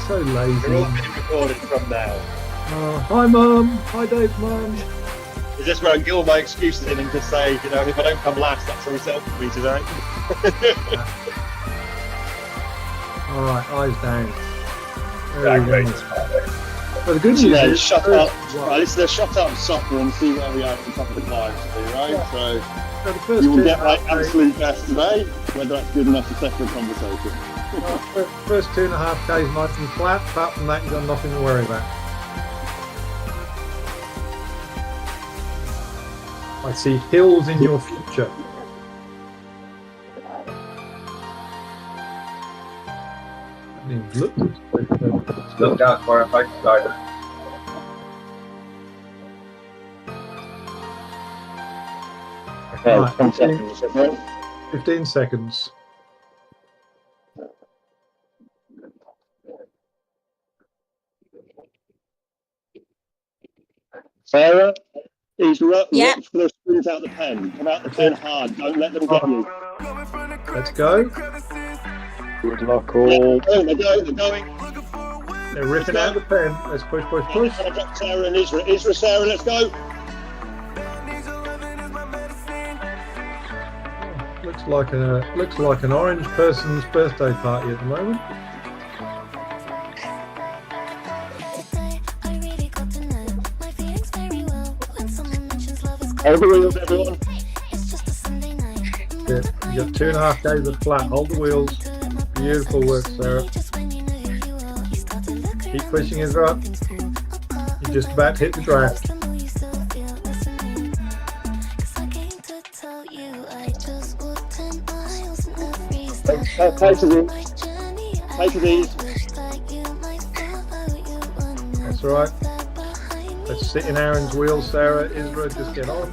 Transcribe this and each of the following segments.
so lazy. We're all being recorded from now. Hi, Mum. Hi, Dave's mum. Is this where I get all my excuses in and just say, you know, if I don't come last, that's a result for me today? All right, eyes down. Great. Well, the good news is... shut up. Right, this is a shut up soccer and see where we are at the top of the climb today, right? Yeah. So the first you will two get and a half my absolute best today, whether that's good enough to settle the conversation. First 2.5 Ks nice and flat. Apart from that, you've got nothing to worry about. I see hills in your future. Look out for a fight starter. Okay, Right, 10 seconds. 15 seconds. Sarah, he's Yeah. watch for the sprint out the pen. Come out the pen hard. Don't let them get you. Let's go. Good luck, all. They're going. They're ripping out the pen. Let's push. Sarah and Isra, Sarah, let's go. Looks like an orange person's birthday party at the moment. Hold the wheels, everyone. Yeah, you got 2.5 days of flat. Hold the wheels. Beautiful work, Sarah. Keep pushing it up. You're just about to hit the draft. Pace it easy. That's all right. Let's sit in Aaron's wheels, Sarah. Isra, just get on.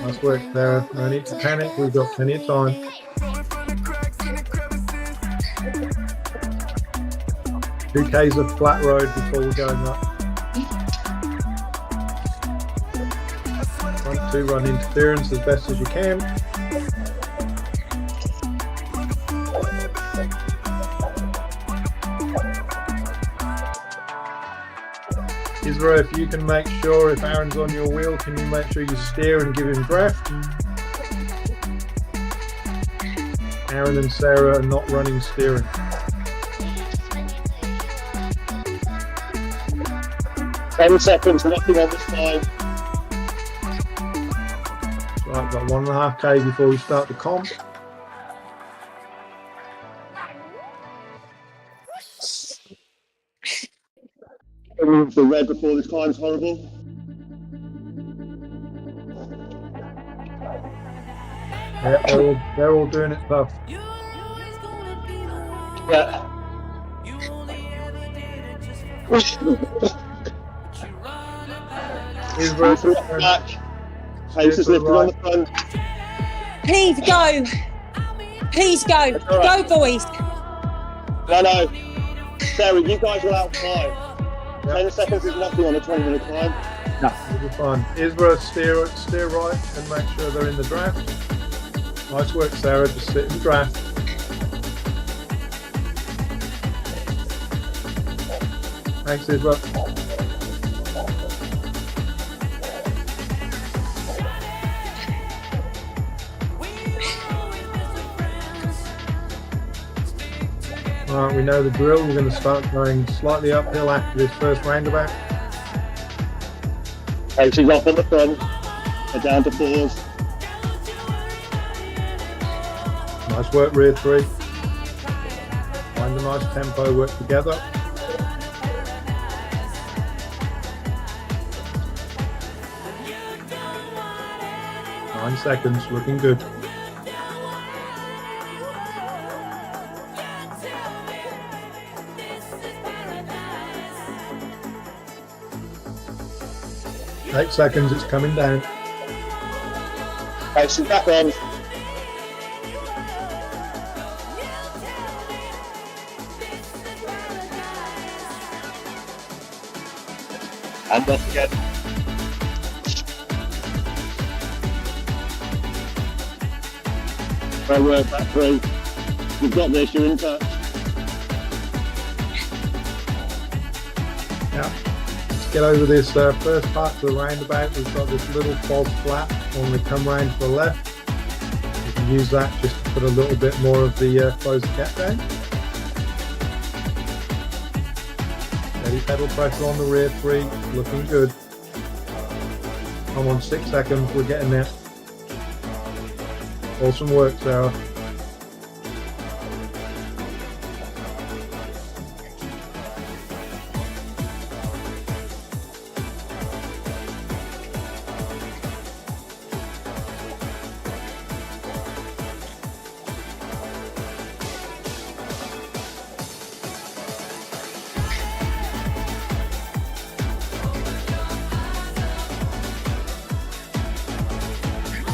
Nice work, Sarah. No need to panic. We've got plenty of time. Two Ks of flat road before we're going up. Front two, run interference as best as you can. Isra, if you can make sure, if Aaron's on your wheel, can you make sure you steer and give him draft? Aaron and Sarah are not running steering. Ten seconds, nothing on this time. Right, got 1.5 K before we start the comp. Remove the red before this climb's horrible. Yeah, they're all doing it tough. Yeah. Isra, Back. Pace is lifted on the front. Please go. Please go. All right. Go, boys. No. Sarah, you guys will outclimb. 10 seconds is nothing on a 20-minute climb. No, you'll be fine. Isra, steer right and make sure they're in the draft. Nice work, Sarah. Just sit in the draft. Thanks, Isra. Alright, we know the drill. We're going to start going slightly uphill after this first roundabout. Pace is off on the front. They're down to fours. Nice work, rear three. Find a nice tempo, work together. Nine seconds, looking good. Eight seconds, it's coming down. Pace is back on. And off again. Great work, back three. You've got this, you're in touch. Yeah. Let's get over this first part to the roundabout. We've got this little false flat when we come round to the left. You can use that just to put a little bit more of the closed gap down. Steady pedal pressure on the rear three, looking good. Come on, 6 seconds, we're getting there. Awesome work, Sarah.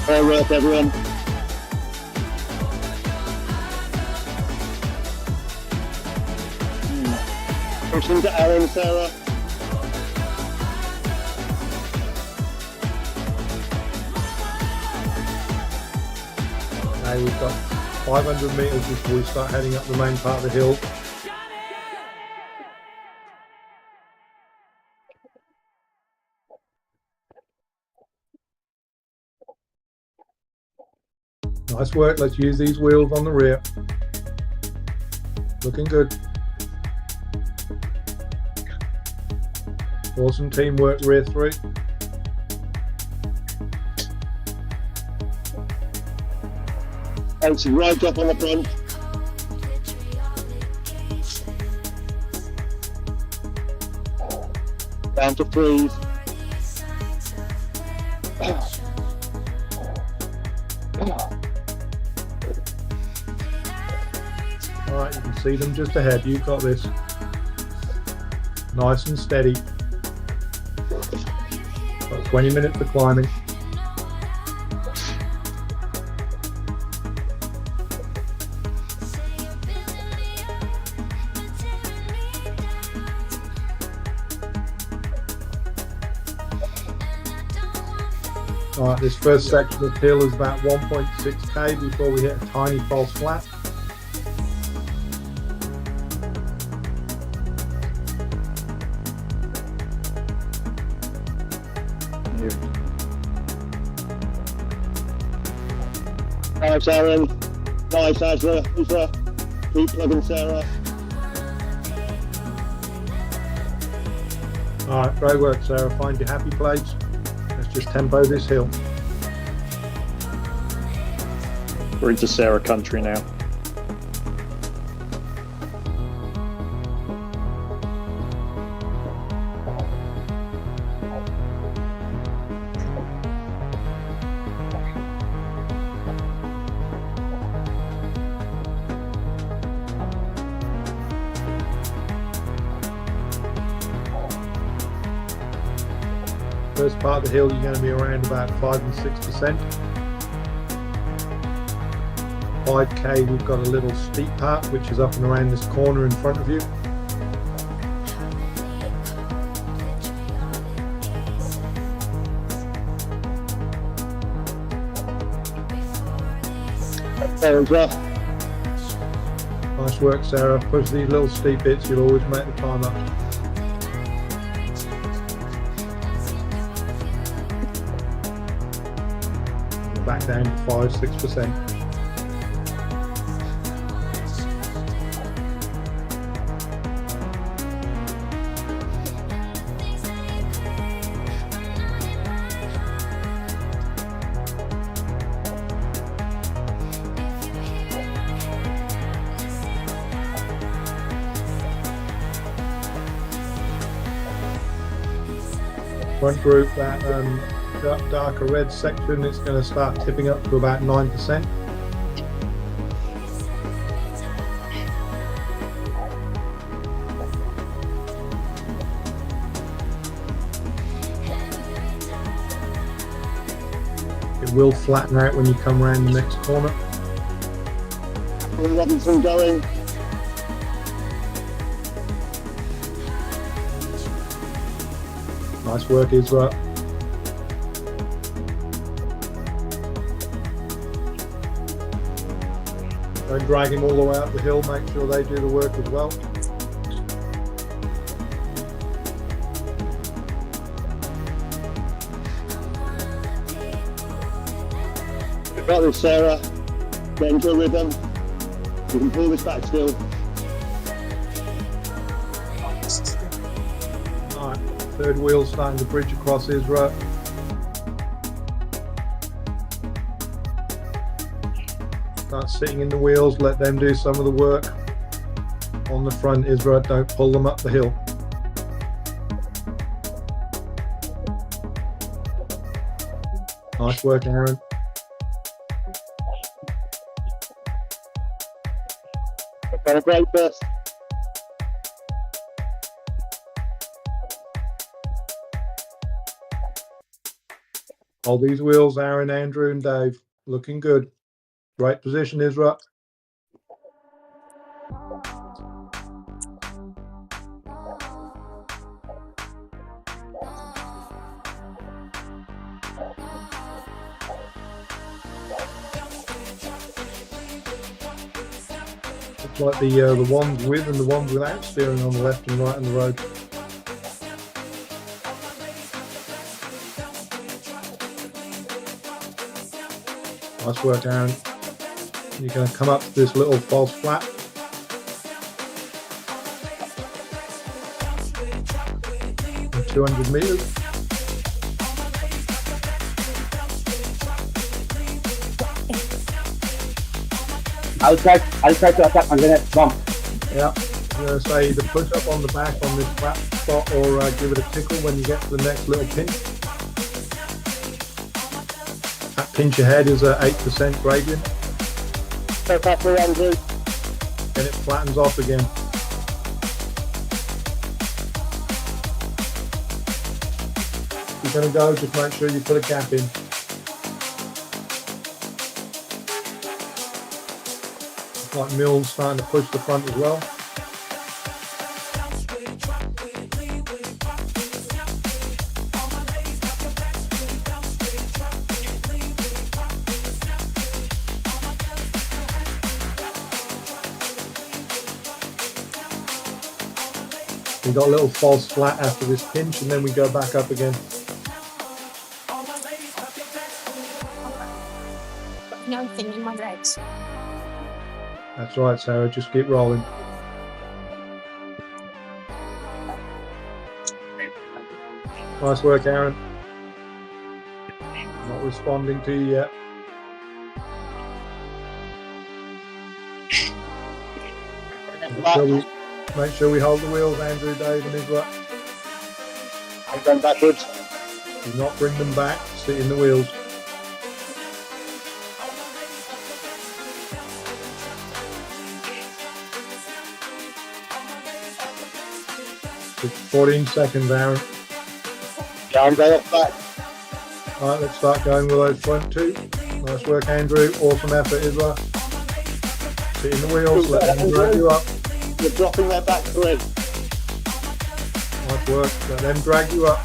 Great work, everyone. Push into Aaron, Sarah. Now we've got 500 metres before we start heading up the main part of the hill. Nice work, let's use these wheels on the rear. Looking good. Awesome teamwork, rear three. Thanks, right up on the front. Down to freeze. Alright, you can see them just ahead. You've got this. Nice and steady. Got 20 minutes of climbing. Alright, this first section of hill is about 1.6k before we hit a tiny false flat. Nice, Aaron. Nice, Ezra. Keep plugging, Sarah. Alright, great work, Sarah. Find your happy place. Let's just tempo this hill. We're into Sarah country now. First part of the hill, you're going to be around about 5 and 6%. 5k, we've got a little steep part which is up and around this corner in front of you. Nice work, Sarah. Push these little steep bits, you'll always make the time up. Back down to 5-6%. Front group, that darker red section, it's going to start tipping up to about 9%. It will flatten out when you come around the next corner. Robinson going. Nice work, Israel. Don't drag him all the way up the hill, make sure they do the work as well. You've got this, Sarah. Get into a rhythm. You can pull this back still. Alright, third wheel starting to bridge across Innsbruck. Start sitting in the wheels, let them do some of the work. On the front, Innsbruck, don't pull them up the hill. Nice work, Aaron. Got a break first. Hold these wheels, Aaron, Andrew, and Dave. Looking good. Right position, Innsbruck. Looks like the ones with and the ones without steering on the left and right on the road. Nice work, Aaron. You're going to come up to this little false flat. In 200 meters. I'll try to attack on the next bump. Yeah. I'm going to say either push up on the back on this flat spot or give it a tickle when you get to the next little pinch. That pinch ahead is a 8% gradient. Go back for Andrew. Then it flattens off again. If you're going to go, just make sure you put a gap in. It's like Mill's starting to push the front as well. We got a little false flat after this pinch and then we go back up again. Nothing in my legs. That's right, Sarah, just keep rolling. Nice work, Aaron. Not responding to you yet. Make sure we hold the wheels, Andrew, Dave, and Innsbruck. I'm going backwards. Do not bring them back, sit in the wheels. Just 14 seconds, Aaron. Yeah, I'm going off back. Alright, let's start going with those front two. Nice work, Andrew. Awesome effort, Innsbruck. Sit in the wheels, let them drag you up. You're dropping their back three. Nice work, let them drag you up.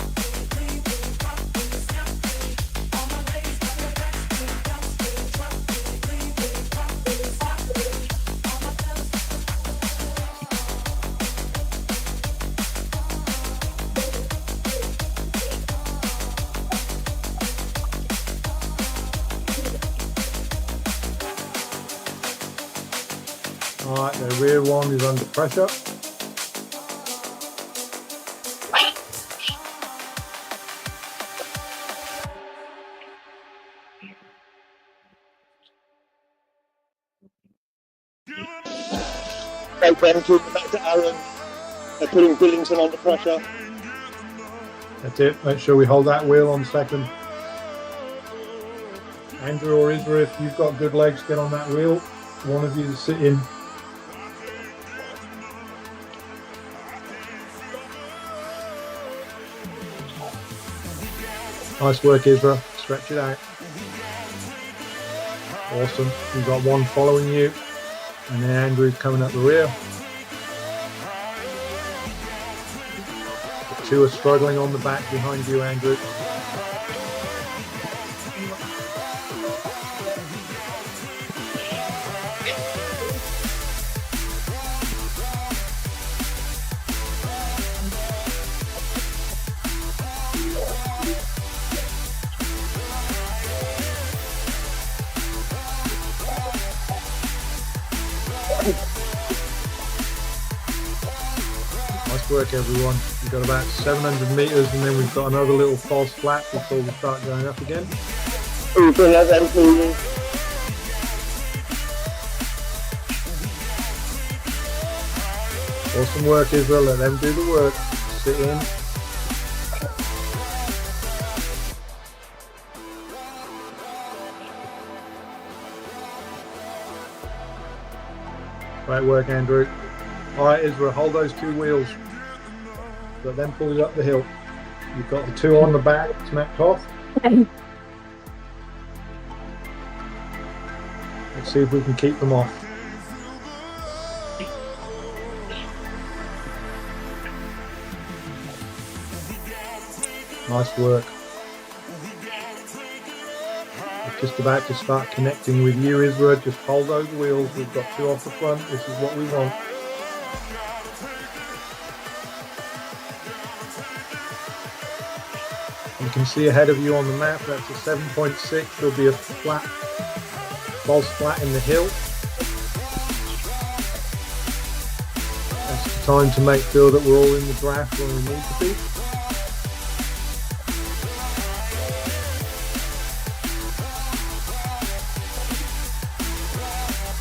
Alright, the rear one is under pressure. Take them to back to Aaron. They're putting Billington under pressure. That's it, make sure we hold that wheel on second. Andrew or Isra, if you've got good legs, get on that wheel. One of you to sit in. Nice work, Isra. Stretch it out. Awesome. You've got one following you. And then Andrew's coming up the rear. The two are struggling on the back behind you, Andrew. Nice work, everyone. We've got about 700 meters, and then we've got another little false flat before we start going up again. Awesome work, Israel. Let them do the work. Sit in. Great work, Andrew. All right, Israel, hold those two wheels. Let them pull you up the hill. You've got the two on the back snapped off. Let's see if we can keep them off. Nice work. We're just about to start connecting with you, Israel. Just hold those wheels. We've got two off the front. This is what we want. You can see ahead of you on the map, that's a 7.6. There'll be a flat, false flat in the hill. That's the time to make sure that we're all in the draft when we need to be.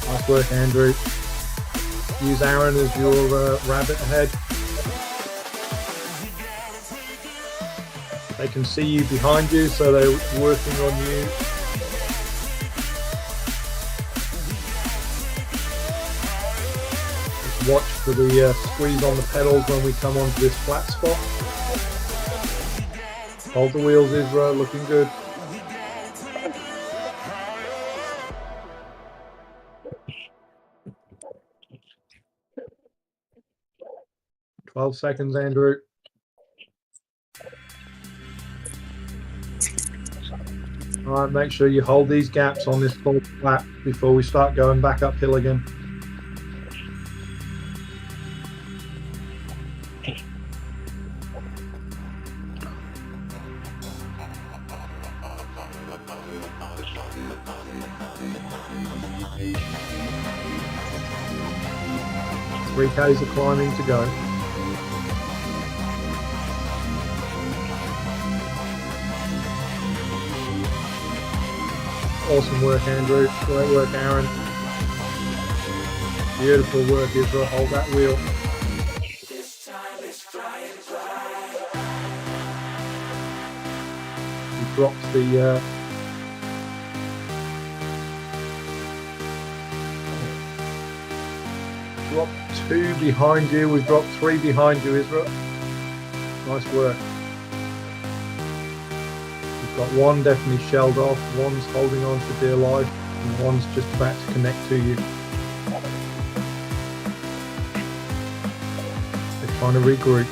Nice work, Andrew. Use Aaron as your rabbit ahead. They can see you behind you, so they're working on you. Just watch for the squeeze on the pedals when we come onto this flat spot. Hold the wheels, Israel, looking good. 12 seconds, Andrew. All right, make sure you hold these gaps on this full flat before we start going back uphill again. Three Ks of climbing to go. Awesome work, Andrew. Great work, Aaron. Beautiful work, Israel. Hold that wheel. You dropped the dropped two behind you. We've dropped three behind you, Israel. Nice work. Got one definitely shelled off, one's holding on for dear life, and one's just about to connect to you. They're trying to regroup.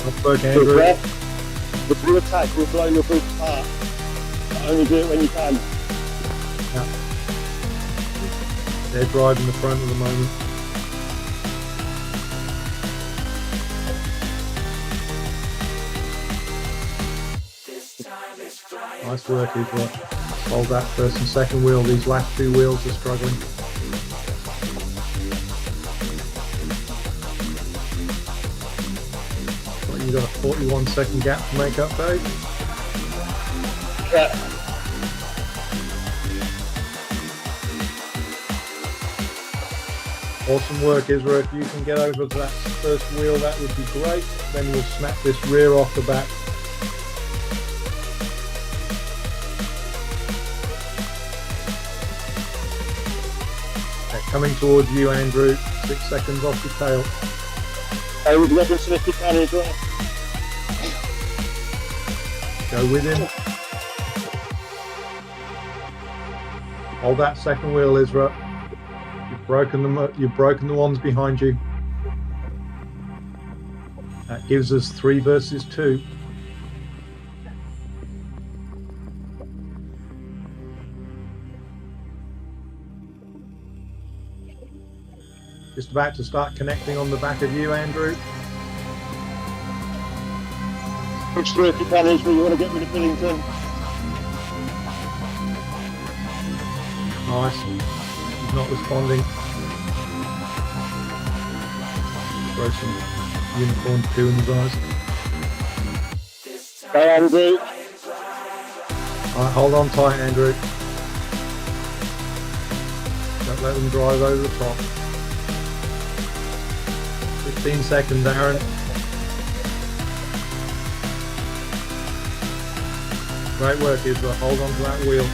Nice work, Andrew. The blue attack will blow your boot apart. Only do it when you can. Yeah. They're driving the front at the moment. Nice work, Israel. Hold that first and second wheel. These last two wheels are struggling. You got a 41-second gap to make up, Dave. Yeah. Awesome work, Israel. If you can get over to that first wheel, that would be great. Then we'll snap this rear off the back. They're coming towards you, Andrew. 6 seconds off the tail. We've got this Swifty can as well. Go with him. Hold that second wheel, Israel. You've broken them. You've broken the ones behind you. That gives us 3 versus 2. Just about to start connecting on the back of you, Andrew. Push through if you can, Innsbruck. You want to get rid of Billington. Nice. He's not responding. Throw some unicorn poo in his eyes. Go, Andrew. Alright, hold on tight, Andrew. Don't let them drive over the top. 15 seconds, Aaron. Great work, Israel. Hold on to that wheel.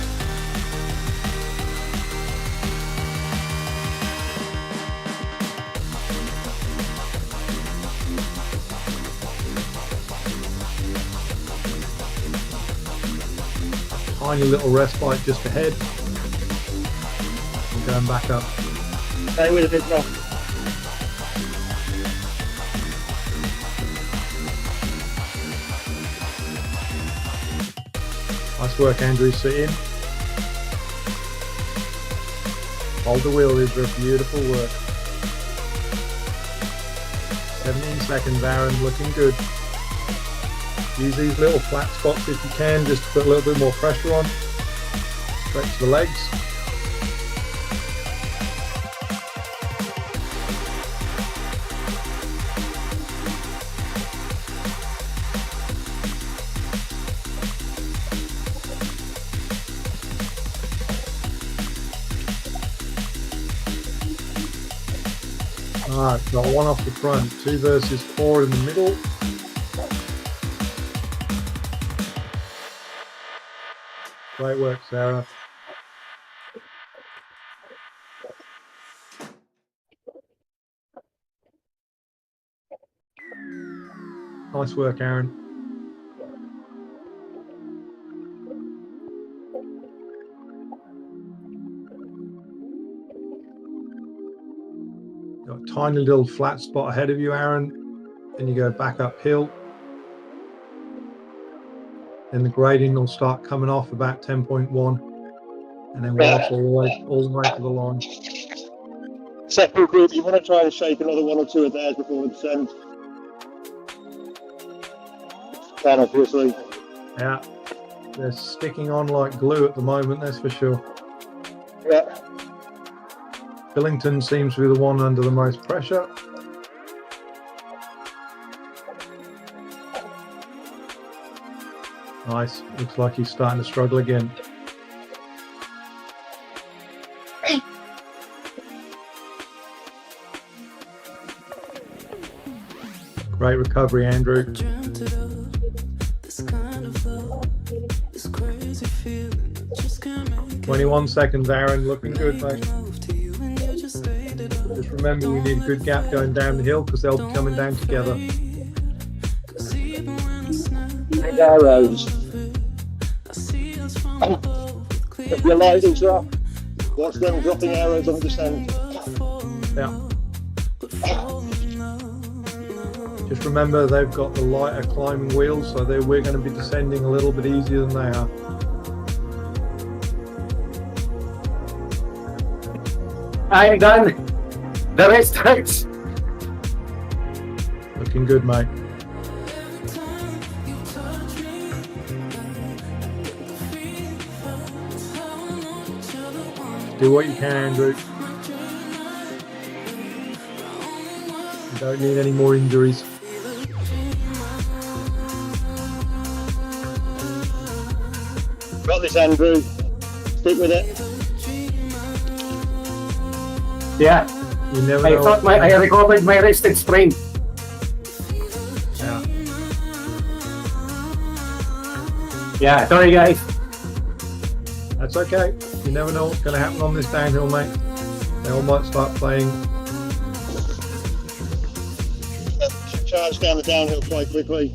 Tiny little respite just ahead. We're going back up. Stay with it, Israel. Nice work, Andrew. Sit in. Hold the wheel, Israel. Beautiful work. 17 seconds, Aaron. Looking good. Use these little flat spots if you can, just to put a little bit more pressure on. Stretch the legs. Alright, got one off the front, 2 versus 4 in the middle. Great work, Sarah. Nice work, Aaron. Got a tiny little flat spot ahead of you, Aaron. Then you go back uphill. Then the grading will start coming off about 10.1, and then we're off all the way to the line. Second group, you want to try and shake another 1 or 2 of theirs before we descend. Can, obviously. Yeah, they're sticking on like glue at the moment, that's for sure. Yeah. Billington seems to be the one under the most pressure. Nice. Looks like he's starting to struggle again. Great recovery, Andrew. 21 seconds, Aaron. Looking good, mate. Just remember, we need a good gap going down the hill because they'll be coming down together. Big arrows. If your light is up, watch them dropping arrows on the descent. Yeah. Just remember, they've got the lighter climbing wheels, so we're going to be descending a little bit easier than they are. I am done. The race starts. Looking good, mate. Do what you can, Andrew. You don't need any more injuries. Got this, Andrew. Stick with it. Yeah. You never I know. thought I recovered my wrist and sprain. Yeah. Yeah, sorry guys. That's okay. You never know what's going to happen on this downhill, mate. They all might start playing. Charge down the downhill quite quickly.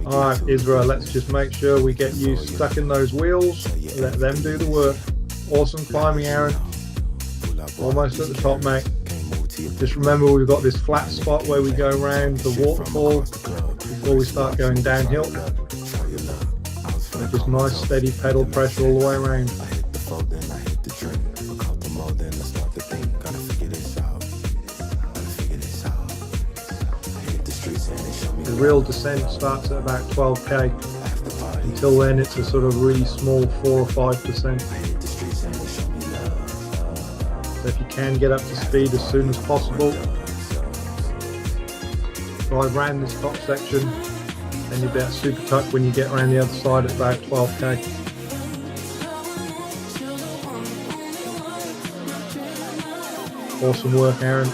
Alright, Israel, let's just make sure we get you stuck in those wheels. Let them do the work. Awesome climbing, Aaron. Almost at the top, mate. Just remember, we've got this flat spot where we go around the waterfall before we start going downhill. So just nice steady pedal pressure all the way around. The real descent starts at about 12k. Until then, it's a sort of really small 4 or 5%. So if you can get up to speed as soon as possible, drive around this top section, then you'll be at super tuck when you get around the other side at about 12k. Awesome work, Aaron.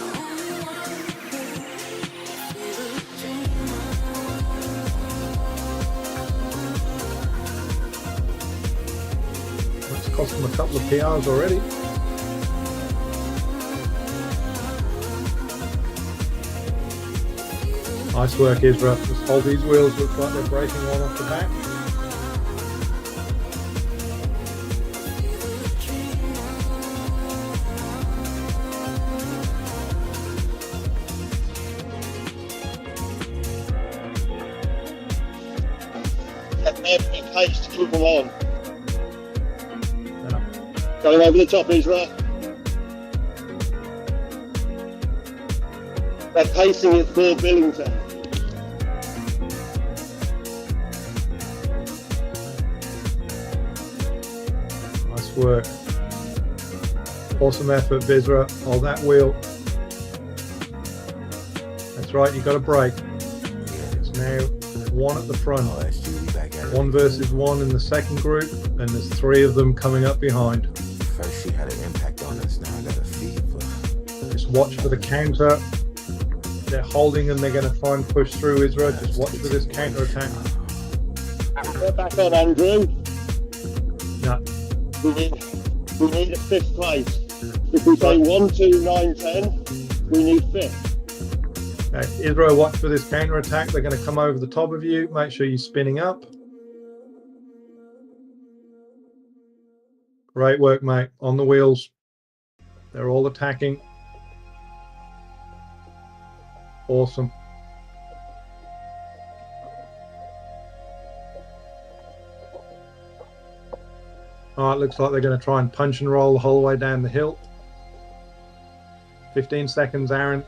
That's cost him a couple of PRs already. Nice work, Isra. Just hold these wheels, looks like they're breaking one off the back. Pace to keep them on. Yeah. Going over the top, Isra. They're pacing it for Billington. Nice work. Awesome effort, Bizra. Hold that wheel. That's right, you've got to brake. It's now one at the front. 1 versus 1 in the second group, and there's 3 of them coming up behind. First she had an impact on us, now I got a fever. Just watch for the counter. They're holding and they're going to try and push through Israel. Just watch for this counter attack. Get back on, Andrew. No. We need a 5th place. If we say 1, 2, 9, 10, we need 5th. Okay. Israel, watch for this counter attack. They're going to come over the top of you. Make sure you're spinning up. Great work, mate. On the wheels. They're all attacking. Awesome. All right, looks like they're going to try and punch and roll the whole way down the hill. 15 seconds, Aaron.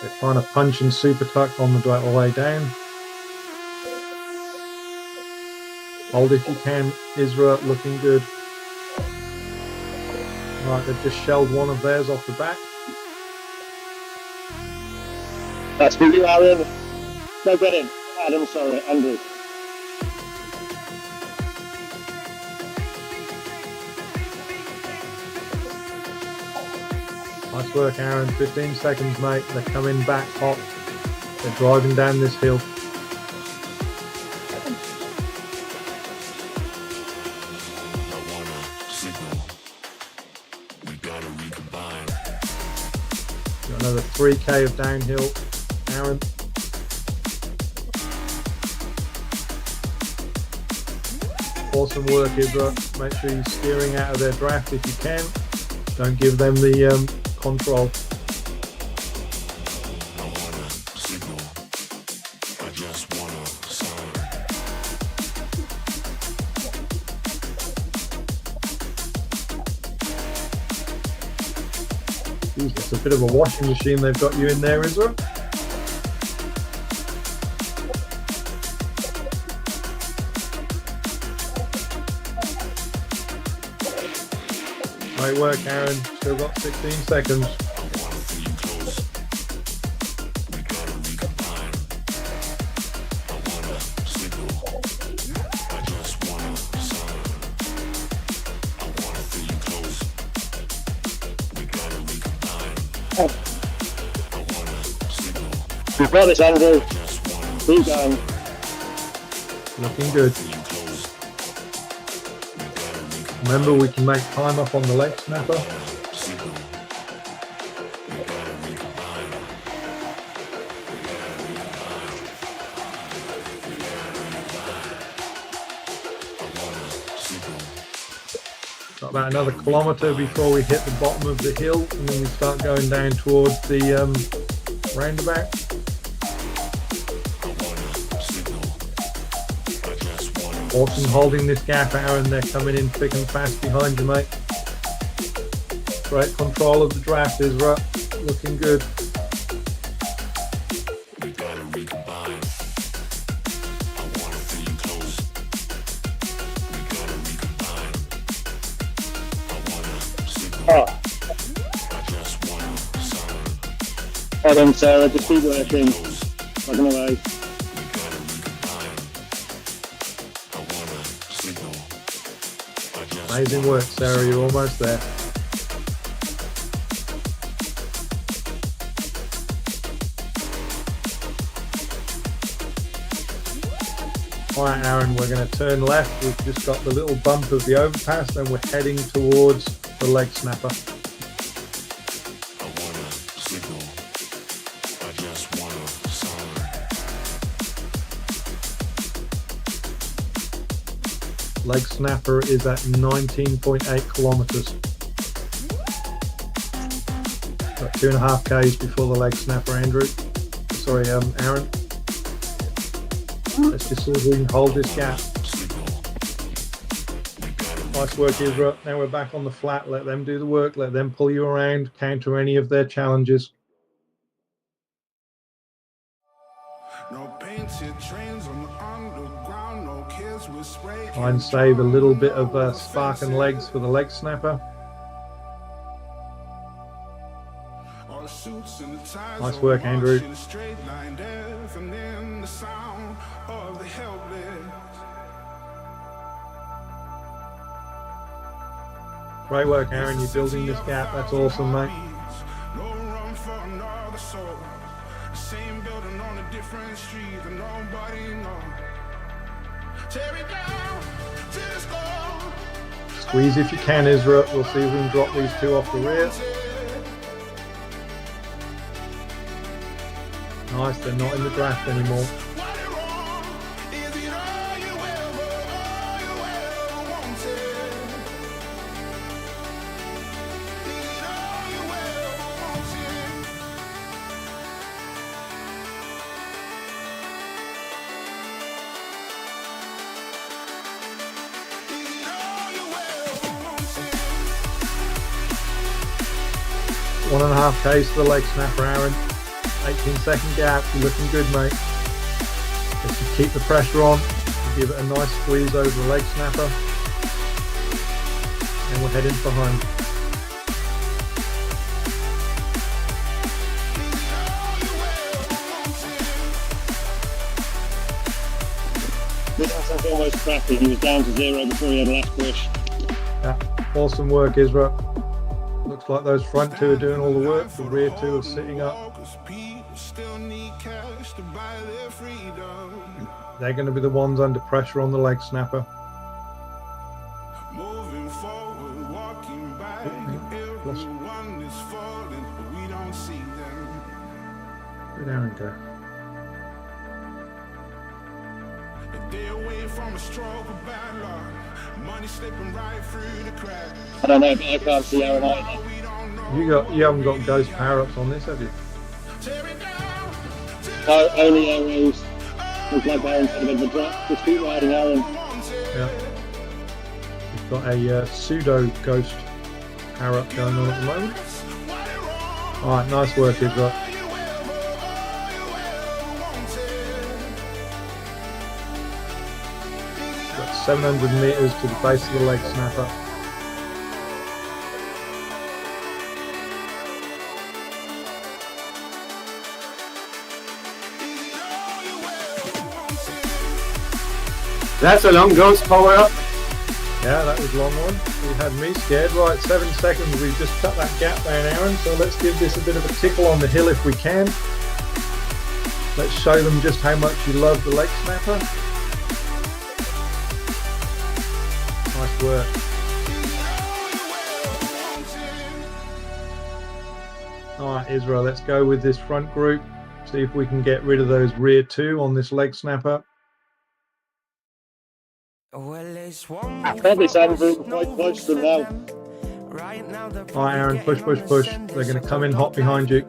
They're trying to punch and super tuck on the way down. Hold if you can. Isra looking good. Right, they've just shelled one of theirs off the back. That's for you, Aaron. No, get in. Adam, sorry, Andrew. Nice work, Aaron. 15 seconds, mate. They're coming back hot. They're driving down this hill. Got another 3k of downhill, Aaron. Awesome work, Isra. Make sure you're steering out of their draft if you can. Don't give them the control. Jeez, it's a bit of a washing machine they've got you in there, Isra. Great work, Aaron. Still got 16 seconds. We've got this, Andrew. Keep going. Looking good. Remember, we can make time up on the leg snapper. Got about another kilometre before we hit the bottom of the hill, and then we start going down towards the roundabout. Awesome holding this gap, Aaron. They're coming in thick and fast behind you, mate. Great control of the draft, Isra. Looking good. Oh. Well done, Sarah. Just keep working. Not gonna lie. Amazing work, Sarah. You're almost there. Alright, Aaron, we're going to turn left. We've just got the little bump of the overpass, then we're heading towards the leg snapper. Leg snapper is at 19.8 kilometers. Got 2.5 k's before the leg snapper, Andrew. Sorry, Aaron. Let's just see if we can hold this gap. Nice work, Isra. Now we're back on the flat. Let them do the work. Let them pull you around, counter any of their challenges. Try and save a little bit of spark and legs for the leg snapper. Nice work, Andrew. Great work, Aaron. You're building this gap. That's awesome, mate. Squeeze if you can, Isra. We'll see if we can drop these two off the rear. Nice, they're not in the draft anymore. One and a half k's to the leg snapper, Aaron. 18-second gap. You're looking good, mate. Just keep the pressure on. Give it a nice squeeze over the leg snapper. And we're heading for home. This was almost crappy. He was down to 0 before he had a last push. Yeah, awesome work, Isra. Looks like those front two are doing all the work. The rear two are sitting up. They're going to be the ones under pressure on the leg snapper. Moving forward, walking by, everyone is falling, but we don't see them. Where'd Aaron go? If they're away from a stroke of bad luck, money slipping right through the cracks. I don't know, but I can't see Aaron either. You haven't got ghost power-ups on this, have you? No, only arrows. Looks like Aaron's had a bit of a drop. Just keep riding, Aaron. Yeah. We've got a pseudo ghost power-up going on at the moment. Alright, nice work, Isra. Got 700 metres to the base of the leg snapper. That's a long ghost power up. Yeah, that was a long one. You had me scared. Right, 7 seconds. We've just cut that gap down, Aaron. So let's give this a bit of a tickle on the hill if we can. Let's show them just how much you love the leg snapper. Nice work. Alright, Isra, let's go with this front group. See if we can get rid of those rear two on this leg snapper. I thought this Andrew quite close to them now. Alright, Aaron, push, push, push. They're going to come in hot behind you.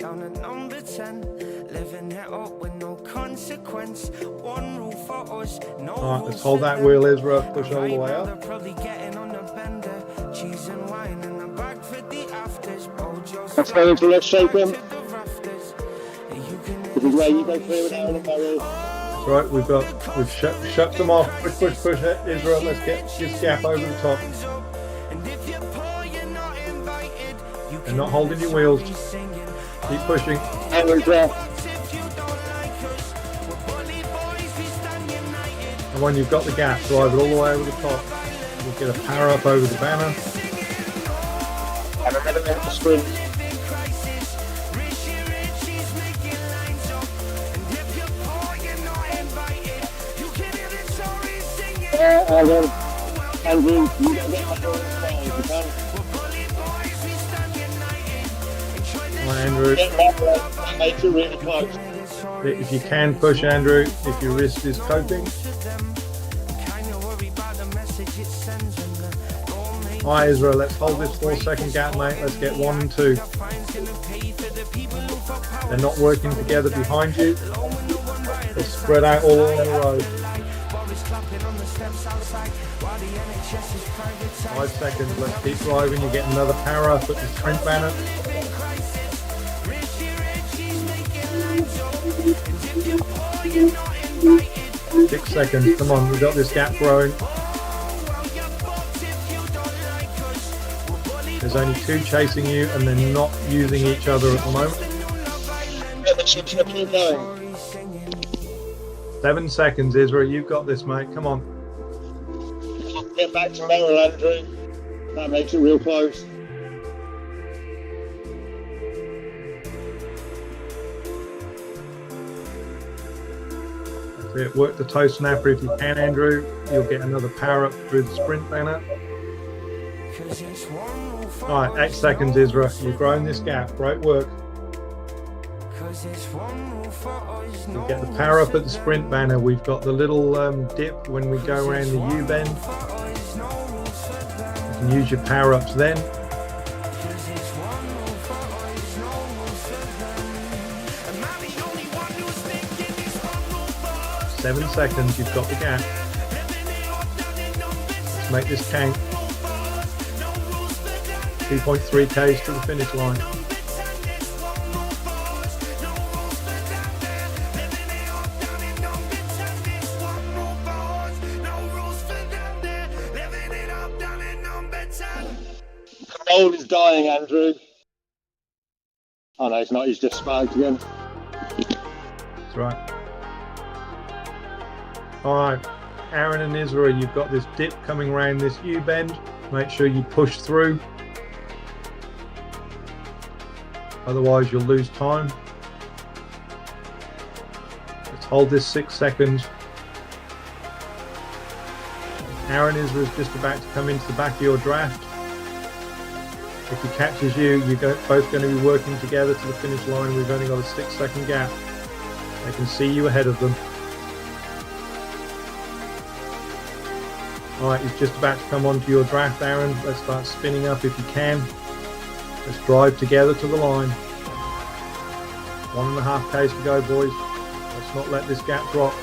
consequence. One rule for us, no Alright, let's hold that wheel, Israel. Push all the way up. probably getting on the bender. Cheese and wine in the back for the afters. Let's go into let's shake him. This is where you go clear with Aaron and Barry. Right, we've shut them off. Push, Israel. Let's get this gap over the top. And not holding your wheels. Keep pushing. Aaron's there. And when you've got the gap, drive it all the way over the top. You'll get a power up over the banner. And another minute to sprint. And then Andrew, you don't get my door if you can. Right, Andrew. That makes it really close. If you can push, Andrew, if your wrist is coping. Alright, Israel, let's hold this 4-second gap, mate. Let's get 1 and 2. They're not working together behind you. They're spread out all along the road. 5 seconds, let's keep driving. You get another power up at the sprint banner. 6 seconds, come on, we've got this gap growing. There's only 2 chasing you and they're not using each other at the moment. 7 seconds, Israel, you've got this, mate, come on. Get back to Merrill, Andrew. That makes it real close. That's it. Work the toe snapper if you can, Andrew. You'll get another power up through the sprint banner. Alright, 8 seconds, Israel. You've grown this gap. Great work. You'll get the power up at the sprint banner. We've got the little dip when we go around the U-bend. You can use your power ups then. 7 seconds, you've got the gap. Let's make this count. 2.3 Ks to the finish line. Old is dying, Andrew. Oh no, it's not. He's just spiked again. That's right. Alright, Aaron and Israel, you've got this dip coming around this U-bend. Make sure you push through. Otherwise you'll lose time. Let's hold this 6 seconds. Aaron Israel's just about to come into the back of your draft. If he catches you, you're both going to be working together to the finish line. We've only got a 6 second gap. They can see you ahead of them. Alright, he's just about to come onto your draft, Aaron. Let's start spinning up if you can. Let's drive together to the line. 1.5 Ks to go, boys. Let's not let this gap drop.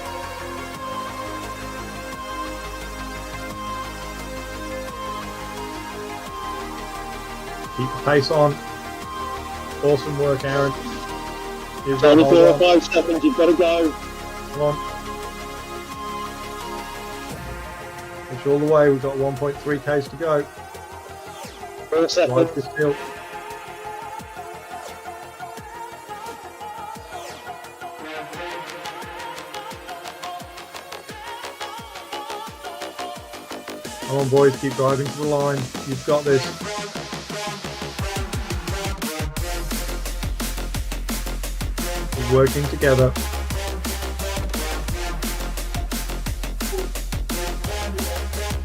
Keep the pace on. Awesome work, Aaron. Only 4 or 5 seconds, you've got to go. Come on. Push all the way, we've got 1.3 Ks to go. 4 seconds. Drive this hill. Come on, boys, keep driving to the line. You've got this. We're working together.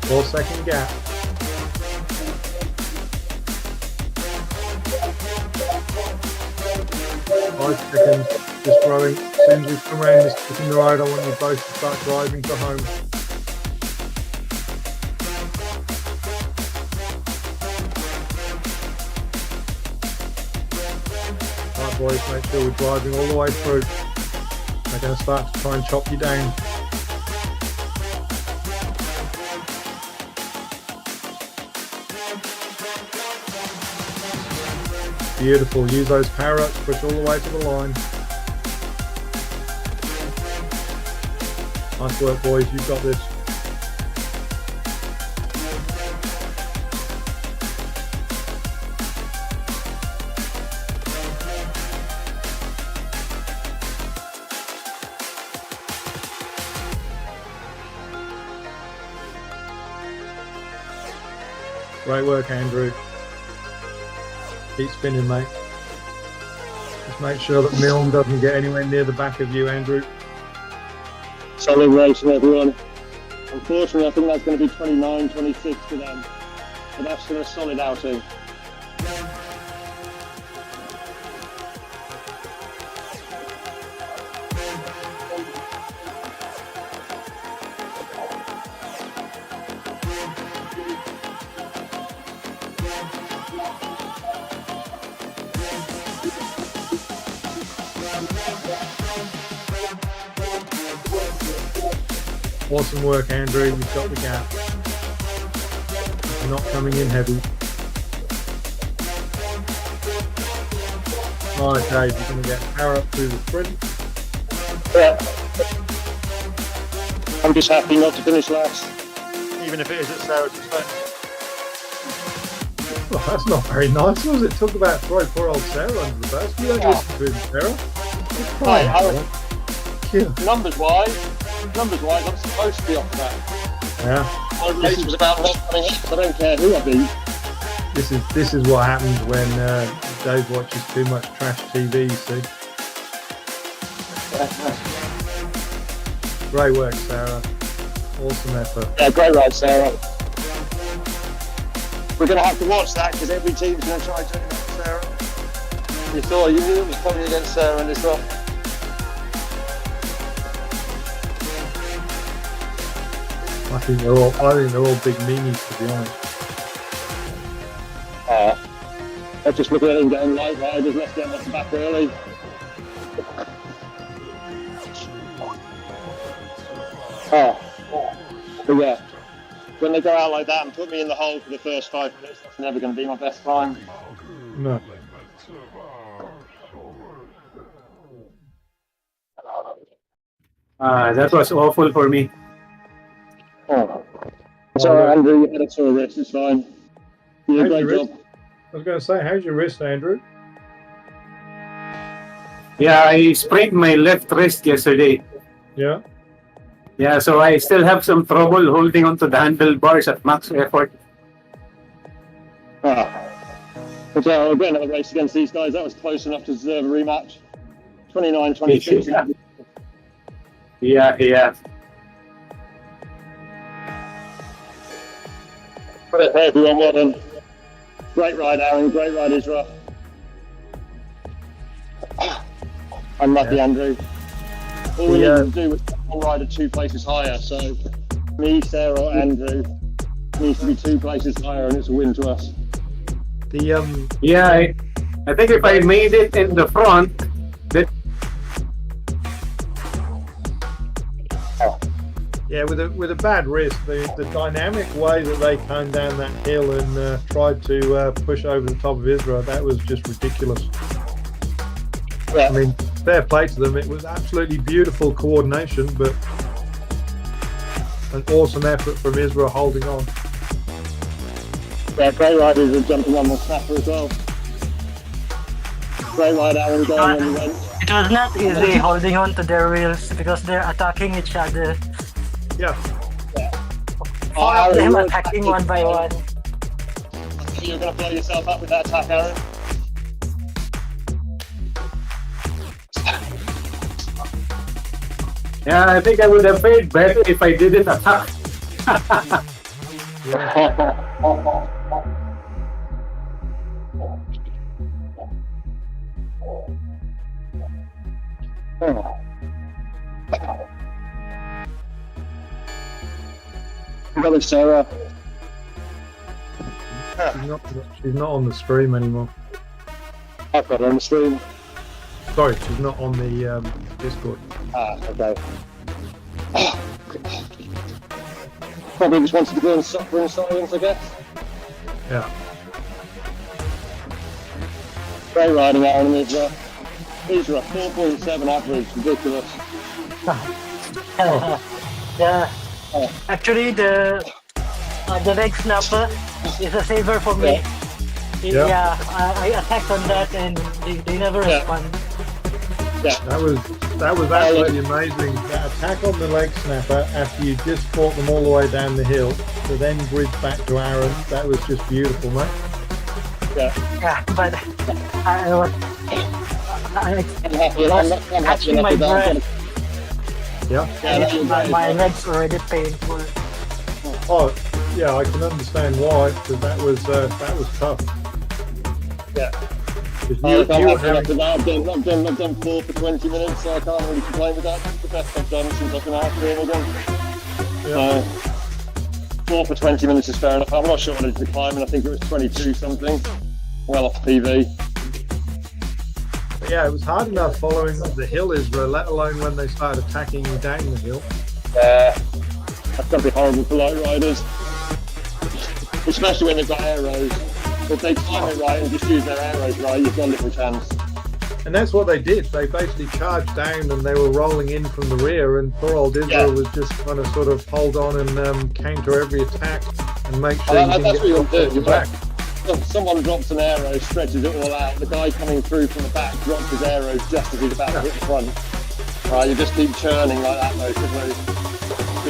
Four-second gap. 5 seconds. Just growing. As soon as we come around this tip in the road, I want you both to start driving for home. Boys, make sure we're driving all the way through. They're going to start to try and chop you down. Beautiful. Use those power ups, push all the way to the line. Nice work, boys. You've got this. Great work, Andrew. Keep spinning, mate. Just make sure that Milne doesn't get anywhere near the back of you, Andrew. Solid race from everyone. Unfortunately, I think that's going to be 29, 26 for them. But that's still a solid outing. Awesome work, Andrew. You've got the gap. You're not coming in heavy. Nice, Dave. You're going to get power up through the sprint. Yeah. I'm just happy not to finish last, Even if it is at Sarah's expense. Well, that's not very nice, was it? Talk about throwing poor old Sarah under the bus. You don't listen to him, Sarah. Numbers-wise, I'm supposed to be off that. Yeah. My race was about not coming up, so I don't care who I beat. This is what happens when Dave watches too much trash TV, you see. Great work, Sarah. Awesome effort. Yeah, great ride, Sarah. We're going to have to watch that because every team's going to try doing that, Sarah. You thought you knew it was coming against Sarah in this one. I think they're all big meanies, to be honest. Let's just look at them getting light riders. Let's get them off the back early. But yeah, when they go out like that and put me in the hole for the first 5 minutes, that's never going to be my best time. No. That was awful for me. Sorry, Andrew, you had a sore wrist, it's fine. You did a great job. I was going to say, how's your wrist, Andrew? Yeah, I sprained my left wrist yesterday. Yeah. Yeah, so I still have some trouble holding onto the handlebars at max effort. But we'll get another race against these guys. That was close enough to deserve a rematch. 29-26. Yeah. Hey everyone, well done. Great ride, Aaron. Great ride, Israel. Unlucky, Andrew. All we need to do is one rider 2 places higher. So, me, Sarah, Andrew needs to be 2 places higher, and it's a win to us. Yeah, I think if I made it in the front, that. Yeah, with a bad wrist, the dynamic way that they came down that hill and tried to push over the top of Israel, that was just ridiculous. Yeah. I mean, fair play to them. It was absolutely beautiful coordination, but an awesome effort from Israel holding on. Yeah, great riders are jumping on the snapper as well. Great ride, Aaron, going when you went. It was not easy holding on to their wheels because they're attacking each other. Yeah. All of them attacking one by one. You're going to blow yourself up with that attack, Aaron. Yeah, I think I would have fared better if I didn't attack. Brother Sarah. She's not on the stream anymore. I've got her on the stream. Sorry, she's not on the Discord. Okay. Probably just wanted to go and suffer in silence, I guess. Yeah. Great riding, Aaron. These are a 4.7 average, ridiculous. Yeah. Actually, the leg snapper is a saver for me. Yeah, I attacked on that and they never respond. Yeah. That was absolutely amazing. That attack on the leg snapper after you just fought them all the way down the hill to then bridge back to Aaron. That was just beautiful, mate. Yeah, but I was catching my breath. Yeah. My legs already painful. Oh, yeah, I can understand why, because that was tough. Yeah. You were having... I've done 4 for 20 minutes, so I can't really complain with that. It's the best I've done since I've been out here again. Yeah. 4 for 20 minutes is fair enough. I'm not sure what I did the climbing. I think it was 22 something. Well off PV. But yeah, it was hard enough following the hill Israel, let alone when they started attacking you down the hill. Yeah. That's got to be horrible for light riders. Especially when they've got arrows. If they time it right and just use their arrows right, you've got a little chance. And that's what they did. They basically charged down and they were rolling in from the rear, and poor old Israel was just trying to sort of hold on and counter every attack and make sure you can get your back. Someone drops an arrow, stretches it all out. The guy coming through from the back drops his arrows just as he's about to hit the front. Right, you just keep churning like that, basically.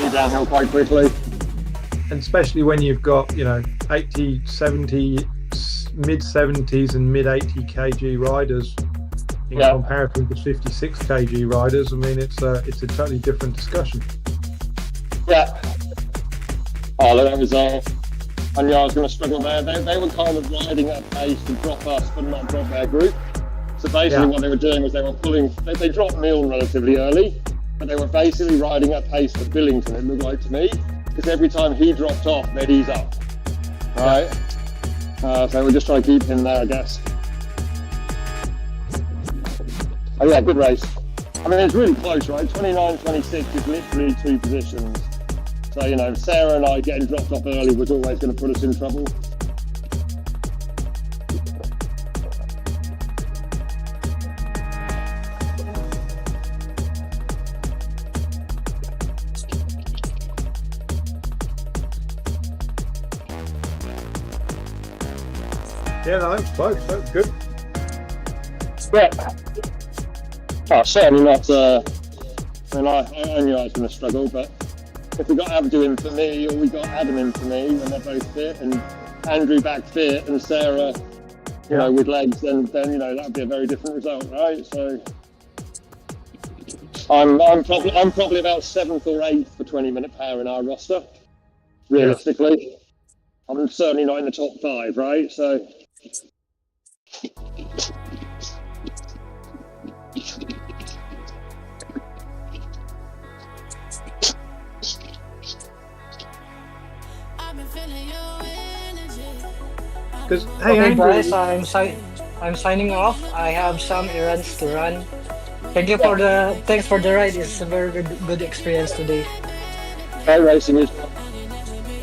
Be downhill quite quickly. And especially when you've got, 80, 70, mid 70s and mid 80 kg riders in comparison to 56 kg riders. I mean, it's a totally different discussion. Yeah. Oh, that was I knew I was going to struggle there. They were kind of riding at a pace to drop us, but not drop their group. So basically, what they were doing was they were pulling. They dropped Milne relatively early, but they were basically riding at pace for Billington. It looked like to me, because every time he dropped off, they'd ease up. Right. So we're just trying to keep him there, I guess. Oh yeah, good race. I mean, it's really close, right? 29-26 is literally 2 positions. So, Sarah and I getting dropped off early was always going to put us in trouble. Yeah, no, that was close. That was good. Yeah. Certainly not. I knew I was going to struggle, but if we got Abdu in for me, or we got Adam in for me when they're both fit, and Andrew back fit, and Sarah, with legs, then that'd be a very different result, right? So I'm probably about 7th or 8th for 20-minute power in our roster, realistically. I'm certainly not in the top 5, right? So. Because hey, guys, I'm signing off. I have some errands to run. Thanks for the ride. It's a very good experience today. Great racing is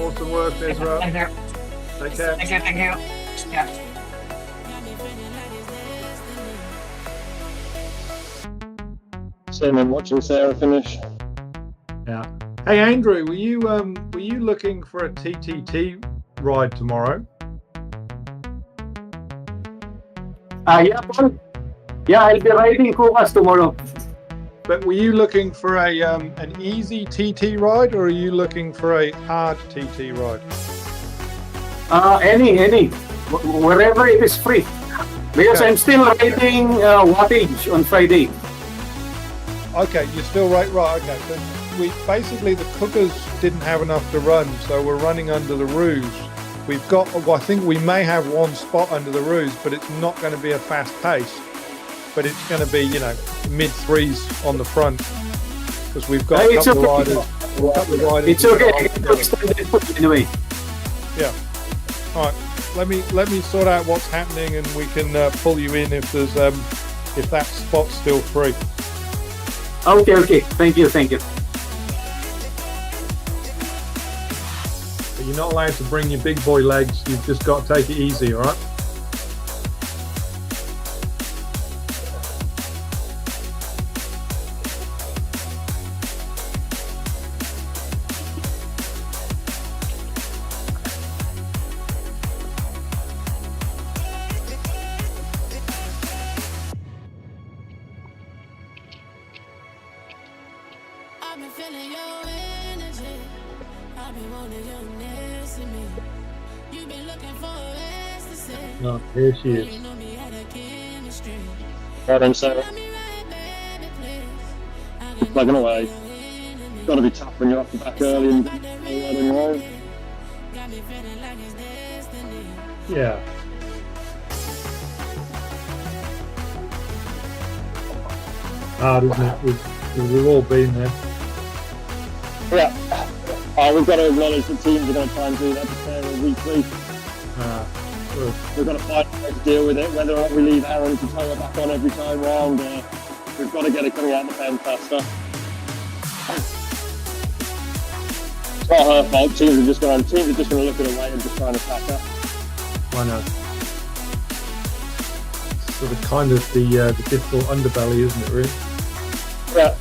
awesome work, Israel. Thank you. Take care. Thank you. Yeah. Same in watching Sarah finish. Yeah. Hey Andrew, were you looking for a TTT ride tomorrow? Yeah, Paul. Yeah, I'll be riding Kukas tomorrow. But were you looking for an easy TT ride, or are you looking for a hard TT ride? Any. Wherever it is free. Because I'm still riding wattage on Friday. Okay, you're still right. Okay, so we basically the cookers didn't have enough to run, so we're running under the roos. We've got, I think we may have one spot under the roos, but it's not going to be a fast pace. But it's going to be, mid 3s on the front, because we've got a couple of riders. It's okay. Anyway. Yeah. All right. Let me sort out what's happening, and we can pull you in if there's if that spot's still free. Okay. Thank you. But you're not allowed to bring your big boy legs. You've just got to take it easy, all right? I've been feeling your energy. I've been wanting your next to me. You've been looking for ways to say. No, here she is. You know me had a chemistry. Right on, Sarah. Let me right, baby, please. Plugging away. Got to be tough when you're off the back early and riding along. Got me feeling like it's destiny. Yeah. Hard, isn't it? We've all been there. Yeah. We've got to acknowledge the teams are going to try and do that to Sarah weekly. Good. We've got to find a way to deal with it, whether or not we leave Aaron to tow her back on every time round. We've got to get it coming out of the pen faster. It's not her fault. Teams are just going to look at her way and just try and attack her. Why not? Sort of kind of the difficult underbelly, isn't it, really? Yeah.